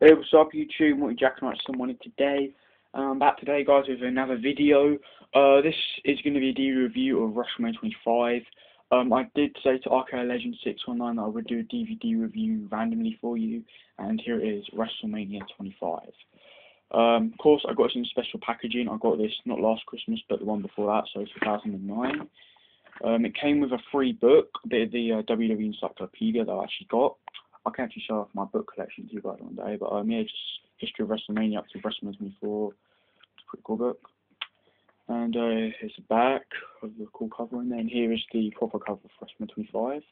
Hey, what's up YouTube? Morty Jackson writes some money today. Back today guys with another video. This is going to be a DVD review of WrestleMania 25. I did say to RK Legend 619 that I would do a DVD review randomly for you, and here it is, WrestleMania 25. Of course I got this in special packaging. I got this not last Christmas but the one before that, so 2009. It came with a free book, the WWE Encyclopedia that I actually got. I can actually show off my book collection to you guys one day, but yeah, just history of WrestleMania up to WrestleMania 24. It's a pretty cool book. And here's the back of the cool cover, and then here is the proper cover of WrestleMania 25.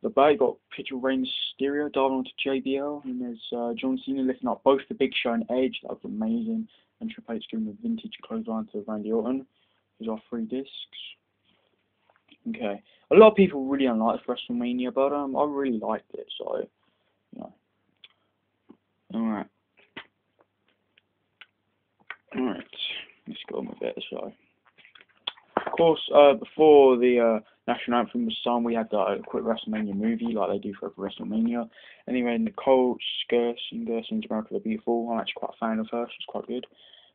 The back got a picture of Rey Mysterio diving onto JBL, and there's John Cena lifting up both the Big Show and Edge. That was amazing. And Triple H giving the vintage clothesline to Randy Orton. Here's our 3 discs. Okay, a lot of people really don't like WrestleMania, but I really liked it, so, you know. Alright, let's go on with it, so. Of course, before the National Anthem was sung, we had the quick WrestleMania movie, like they do for every WrestleMania. Anyway, Nicole Scherzinger's America the Beautiful, I'm actually quite a fan of her, she's quite good.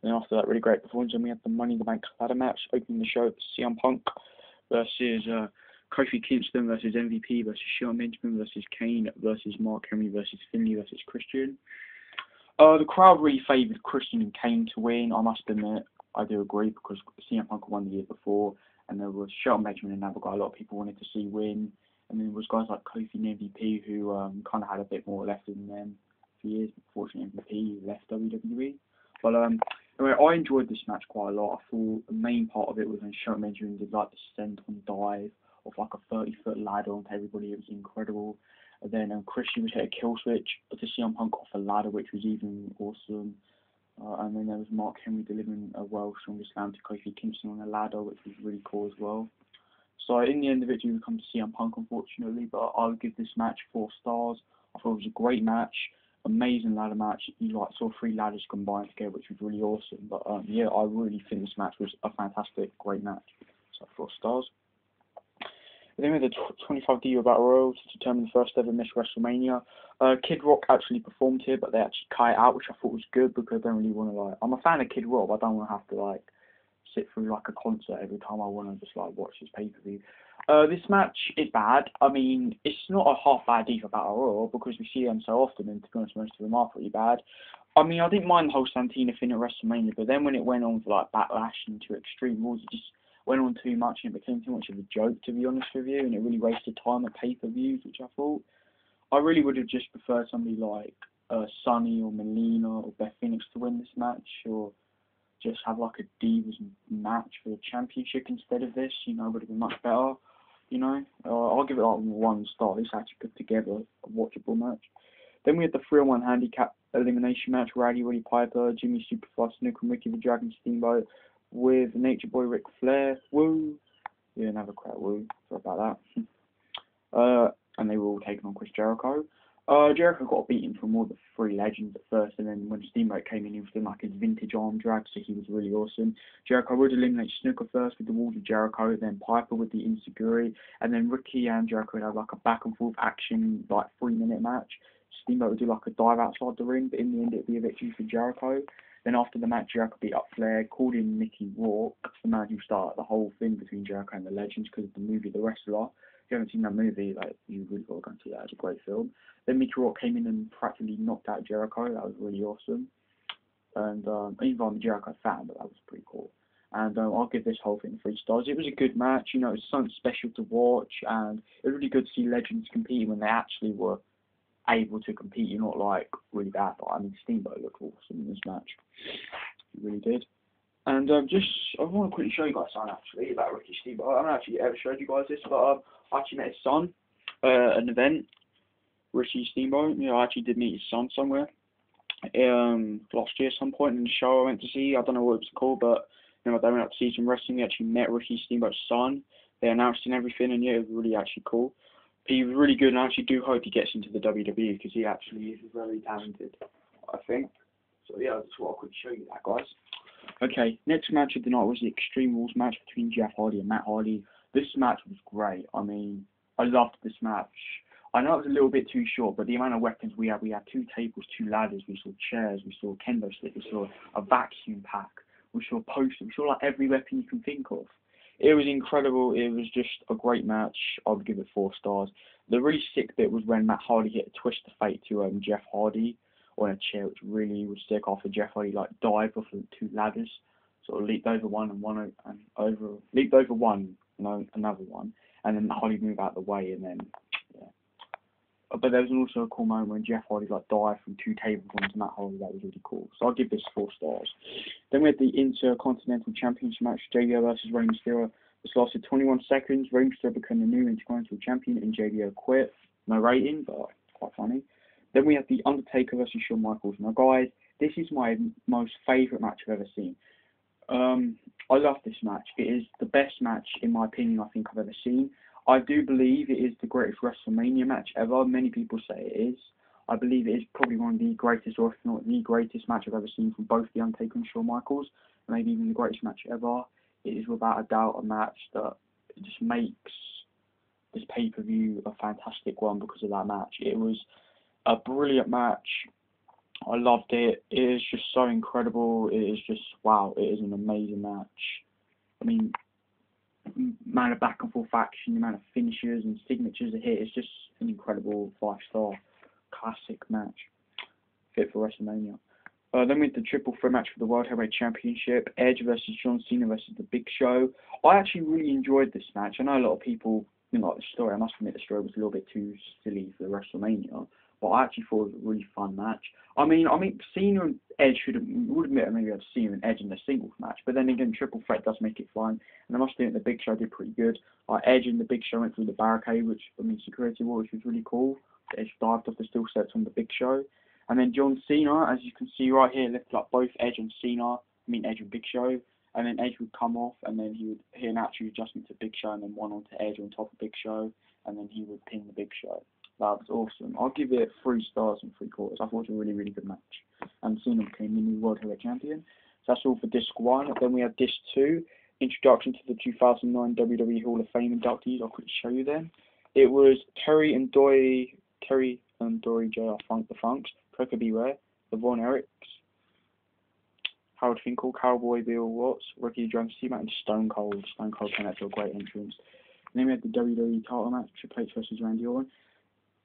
And then after that, really great performance, and we had the Money in the Bank ladder match, opening the show, CM Punk versus Kofi Kingston versus MVP versus Shelton Benjamin versus Kane versus Mark Henry versus Finley versus Christian. The crowd really favoured Christian and Kane to win. I must admit, I do agree, because CM Punk won the year before, and there was Shelton Benjamin and another guy a lot of people wanted to see win. And then there was guys like Kofi and MVP who kind of had a bit more left in them for years. Unfortunately, MVP left WWE. But anyway, I enjoyed this match quite a lot. I thought the main part of it was when Shelton Benjamin did like the senton dive of like a 30-foot ladder onto everybody. It was incredible. And then Christian was hit a kill switch to CM Punk off a ladder, which was even awesome. And then there was Mark Henry delivering a World's Strongest Slam to Kofi Kingston on a ladder, which was really cool as well. So in the end of it, we come to CM Punk, unfortunately, but I'll give this match 4 stars. I thought it was a great match. Amazing ladder match. You like saw 3 ladders combined together, which was really awesome. But yeah, I really think this match was a fantastic, great match. So 4 stars. Then we had the 25 DU Battle Royal to determine the first ever Miss WrestleMania. Kid Rock actually performed here, but they actually cut it out, which I thought was good, because I don't really want to like. I'm a fan of Kid Rock, but I don't want to have to like sit through like a concert every time I want to just like watch his pay-per-view. This match is bad. I mean, it's not a half bad Diva Battle Royal, because we see them so often, and to be honest, most of them are pretty bad. I mean, I didn't mind the whole Santina thing at WrestleMania, but then when it went on for like Backlash and to Extreme Rules, it just went on too much, and it became too much of a joke, to be honest with you, and it really wasted time at pay-per-views, which I thought. I really would have just preferred somebody like Sunny or Melina or Beth Phoenix to win this match, or just have like a Divas match for the championship instead of this, you know, would have been much better, you know. I'll give it like 1 star. This actually put together a watchable match. Then we had the 3-on-1 handicap elimination match, Roddy Piper, Jimmy Superfly Snuka, and Ricky the Dragon Steamboat with Nature Boy Ric Flair. Woo! Yeah, another crowd woo. Sorry about that. And they were all taken on Chris Jericho. Jericho got beaten from all the 3 legends at first, and then when Steamboat came in, he was doing like his vintage arm drag, so he was really awesome. Jericho would eliminate Snuka first with the Walls of Jericho, then Piper with the Insecurity, and then Ricky and Jericho would have like a back and forth action, like 3-minute match. Steamboat would do like a dive outside the ring, but in the end it would be a victory for Jericho. Then after the match, Jericho beat up Flair, called in Mickey Rourke, the man who started the whole thing between Jericho and the Legends, because of the movie The Wrestler. If you haven't seen that movie, like, you really got to go and see that. It's a great film. Then Mickey Rourke came in and practically knocked out Jericho. That was really awesome. And even though I'm a Jericho fan, but that was pretty cool. And I'll give this whole thing 3 stars. It was a good match. You know, it was something special to watch, and it was really good to see Legends competing when they actually were able to compete. You're not like really bad, but I mean, Steamboat looked awesome in this match. He really did. And I want to quickly show you guys something actually about Ricky Steamboat. I haven't actually ever showed you guys this, but I actually met his son at an event. Ricky Steamboat. You know, I actually did meet his son somewhere last year at some point in the show I went to see. I don't know what it was called, but you know, they went up to see some wrestling. They actually met Ricky Steamboat's son. They announced and everything, and yeah, it was really actually cool. He was really good, and I actually do hope he gets into the WWE, because he actually is very talented, I think. So yeah, that's what I could show you that, guys. Okay, next match of the night was the Extreme Rules match between Jeff Hardy and Matt Hardy. This match was great. I mean, I loved this match. I know it was a little bit too short, but the amount of weapons we had 2 tables, 2 ladders, we saw chairs, we saw a kendo stick, we saw a vacuum pack, we saw a poster, we saw like every weapon you can think of. It was incredible. It was just a great match. I would give it 4 stars. The really sick bit was when Matt Hardy hit a twist of fate to Jeff Hardy on a chair, which really was sick. After Jeff Hardy like dived off of 2 ladders, sort of leaped over one and leaped over one, another one, and then Hardy moved out of the way, and then yeah. But there was also a cool moment when Jeff Hardy like dived from 2 tables onto Matt Hardy. That was really cool. So I'll give this 4 stars. Then we had the Intercontinental Championship match, JBL versus Rey Mysterio. This lasted 21 seconds. Rey Mysterio became the new Intercontinental Champion, and JBL quit. No rating, but quite funny. Then we had the Undertaker versus Shawn Michaels. Now, guys, this is my most favourite match I've ever seen. I love this match. It is the best match, in my opinion, I think I've ever seen. I do believe it is the greatest WrestleMania match ever. Many people say it is. I believe it is probably one of the greatest, or if not the greatest match I've ever seen from both The Undertaker and Shawn Michaels. Maybe even the greatest match ever. It is without a doubt a match that just makes this pay-per-view a fantastic one because of that match. It was a brilliant match. I loved it. It is just so incredible. It is just, wow, it is an amazing match. I mean, amount of back and forth action, the amount of finishes and signatures it hit, it's just an incredible 5-star classic match fit for WrestleMania. Then we had the triple threat match for the World Heavyweight Championship, Edge versus John Cena versus The Big Show. I actually really enjoyed this match. I know a lot of people didn't like the story. I must admit the story was a little bit too silly for WrestleMania, but I actually thought it was a really fun match. I mean, Cena and Edge would admit maybe I've seen an Edge in a singles match, but then again, triple threat does make it fun. And I must admit the Big Show did pretty good. Edge and the Big Show went through the barricade, which security wall, which was really cool. Edge dived off the steel steps on the Big Show. And then John Cena, as you can see right here, lifted up both Edge and Edge and Big Show. And then Edge would come off, and then he would hit an actual adjustment to Big Show, and then one onto Edge on top of Big Show, and then he would pin the Big Show. That was awesome. I'll give it 3 stars and 3/4. I thought it was a really, really good match. And Cena became the new World Heavyweight Champion. So that's all for Disc 1. Then we have Disc 2, Introduction to the 2009 WWE Hall of Fame inductees. I'll quickly show you them. It was Terry and Dory J.R. Funk, the Funks, Coco B. Ware, the Von Erichs, Howard Finkel, Cowboy Bill Watts, Ricky Jones, T-Mac, and Stone Cold. Stone Cold came out to a great entrance. And then we had the WWE title match, Triple H versus Randy Orton.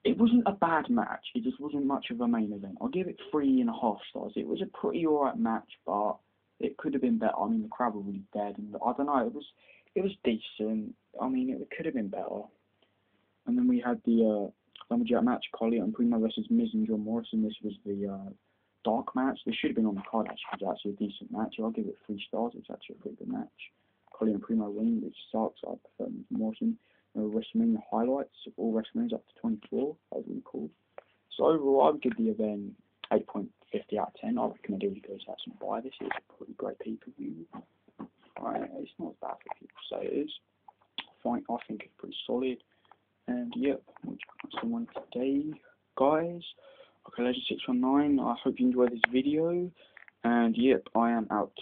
It wasn't a bad match. It just wasn't much of a main event. I'll give it 3.5 stars. It was a pretty alright match, but it could have been better. I mean, the crowd were really dead, and I don't know. It was decent. I mean, it could have been better. And then we had the Lumberjack match, Collier and Primo versus Miz and John Morrison. This was the dark match. This should have been on the card, actually. It was actually a decent match. I'll give it 3 stars. It's actually a pretty good match. Collier and Primo win, which sucks. I prefer Morrison. WrestleMania highlights of all WrestleManias up to 24. That was really cool. So overall, I would give the event 8.50 out of 10. I recommend everybody goes out and buy this. It's a pretty great pay-per-view. Right, it's not as bad as people say it is. I think it's pretty solid. And yep, that's the one today, guys. Okay, Legend 619. I hope you enjoyed this video. And yep, I am out.